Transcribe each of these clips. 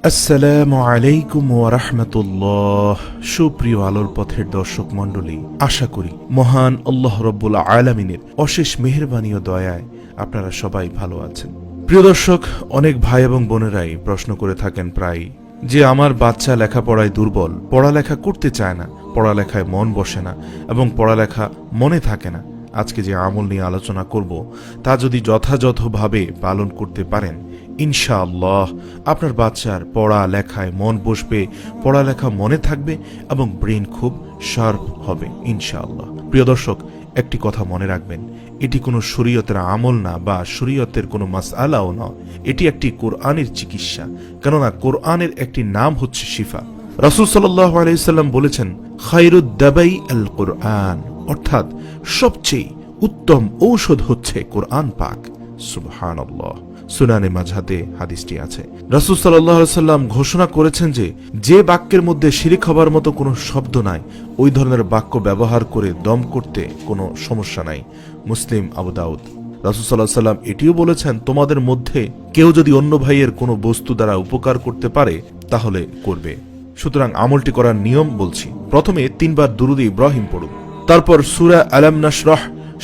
আসসালামু আলাইকুম ওয়া রাহমাতুল্লাহ। সুপ্রিয় আলোর পথের দর্শক মণ্ডলী, আশা করি মহান আল্লাহ রাব্বুল আলামিনের অশেষ মেহেরবানি ও দয়ায় আপনারা সবাই ভালো আছেন। প্রিয় দর্শক, অনেক ভাই এবং বোনেরাই প্রশ্ন করে থাকেন প্রায় যে আমার বাচ্চা লেখাপড়ায় দুর্বল, পড়ালেখা করতে চায় না, পড়ালেখায় মন বসে না এবং পড়ালেখা মনে থাকে না। আজকে যে আমল নিয়ে আলোচনা করব তা যদি যথাযথভাবে পালন করতে পারেন, ইনশাআল্লাহ আপনার বাচ্চার পড়া লেখায় মন বসবে, পড়ালেখা মনে থাকবে এবং ব্রেন খুব শার্প হবে ইনশাআল্লাহ। প্রিয় দর্শক, একটি কথা মনে রাখবেন, এটি কোনো শরীয়তের আমল না বা শরীয়তের কোনো মাসআলাও নয়, এটি একটি কোরআনের চিকিৎসা। কেননা কোরআনের একটি নাম হচ্ছে শিফা। রাসূল সাল্লাল্লাহু আলাইহি সাল্লাম বলেছেন, খায়রুদ দাবাই আল কোরআন, অর্থাৎ সবচেয়ে উত্তম ঔষধ হচ্ছে কোরআন পাক। সুবহানাল্লাহ। সুনানে মাঝহাতে হাদিসটি আছে। রাসূল সাল্লাল্লাহু আলাইহি সাল্লাম ঘোষণা করেছেন যে বাক্যের মধ্যে শিরিক হবার মতো কোনো শব্দ নাই, ওই ধরনের বাক্য ব্যবহার করে দম করতে কোনো সমস্যা নাই। মুসলিম, আবু দাউদ। রাসূল সাল্লাল্লাহু আলাইহি সাল্লাম এটিও বলেছেন, তোমাদের মধ্যে কেউ যদি অন্য ভাইয়ের কোনো বস্তু দ্বারা উপকার করতে পারে তাহলে করবে। সুতরাং আমলটি করার নিয়ম বলছি। প্রথমে 3 বার দুরূদ ইব্রাহিম পড়ুন, তারপর সূরা আলাম নাশরাহ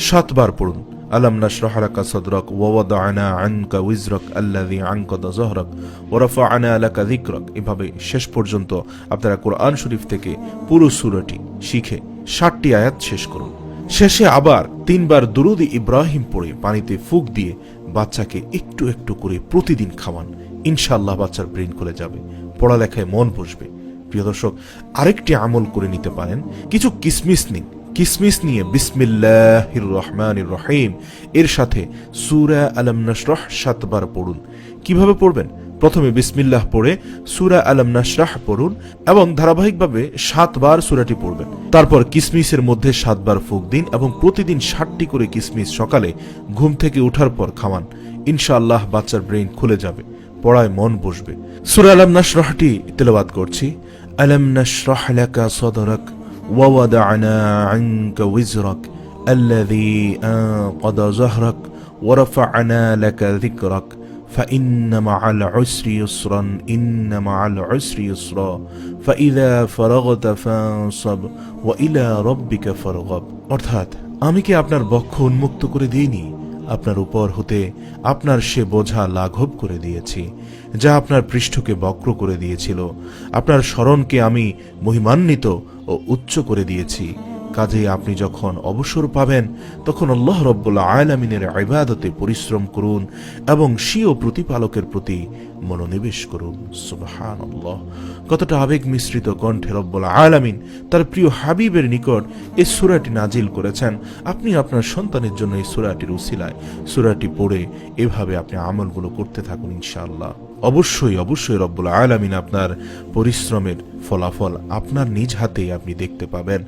7 বার পড়ুন। আলাম নাশরাহ লাকা সাদরাক ওয়া ওয়াদা'না আনকা উযরাক আল্লাযী আনকাদা যাহরাক ওয়া রাফা'না লাকা যিকরাক। এভাবে শেষ পর্যন্ত আপনারা কোরআন শরীফ থেকে পুরো সূরাটি শিখে 60টি আয়াত শেষ করুন। শেষে আবার 3 বার দুরূদ ইব্রাহিম পড়ে পানিতে ফুঁক দিয়ে বাচ্চাকে একটু একটু করে প্রতিদিন খাওয়ান। ইনশাআল্লাহ বাচ্চার ব্রেন খুলে যাবে, পড়ালেখায় মন বসবে। প্রিয় দর্শক, আরেকটি আমল করে নিতে পারেন। কিছু কিসমিস নিন, কিসমিস নিয়ে বিসমিল্লাহির রহমানির রহিম এর সাথে সূরা আলাম নাশরাহ 7 বার পড়ুন। কিভাবে পড়বেন? প্রথমে বিসমিল্লাহ পড়ে সূরা আলাম নাশরাহ পড়ুন এবং ধারাবাহিকভাবে 7 বার সূরাটি পড়বেন। তারপর কিসমিসের মধ্যে 7 বার ফুঁক দিন এবং প্রতিদিন 60টি করে কিসমিস সকালে ঘুম থেকে ওঠার পর খাওয়ান। ইনশাআল্লাহ বাচ্চার ব্রেন খুলে যাবে, পড়ায় মন বসবে। সূরা আলাম নাশরাহটি তেলাওয়াত করছি। আলাম নাশরাহ লাকা সাদরাক ওয়া ওয়াদা'না আনকা উযরাক আল্লাযী আনকাদা যাহরাক ওয়া রাফা'না লাকা যিকরাক ফাইন্না মা'আল উসরি ইউসরান ইন্না মা'আল উসরি ইউসরা ফাইযা ফারাগতা ফানসাব ওয়া ইলা রাব্বিকা ফারগাব। অর্থাৎ, আমি কি আপনার বক্ষ উন্মুক্ত করে দিইনি? আপনার উপর হতে আপনার সে বোঝা লাঘব করে দিয়েছি, যা আপনার পৃষ্ঠকে বক্র করে দিয়েছিল। আপনার স্মরণকে আমি মহিমান্বিত ও উচ্চ করে দিয়েছি। কাজেই আপনি যখন অবসর পাবেন তখন আল্লাহ রাব্বুল আলামিনের ইবাদতে পরিশ্রম করুন এবং স্বীয় প্রতিপালকের প্রতি মনোনিবেশ করুন। সুবহানাল্লাহ। কতটা আবেগ মিশ্রিত কণ্ঠে রব্বুল আলামিন তার প্রিয় হাবিবের নিকট এই সূরাটি নাজিল করেছেন। আপনি আপনার সন্তানের জন্য এই সূরাটির উসিলায় সূরাটি পড়ে এভাবে আপনি আমলগুলো করতে থাকুন। ইনশাআল্লাহ অবশ্যই রব্বুল আলামিন আপনার পরিশ্রমের ফলাফল আপনার নিজ হাতেই আপনি দেখতে পাবেন।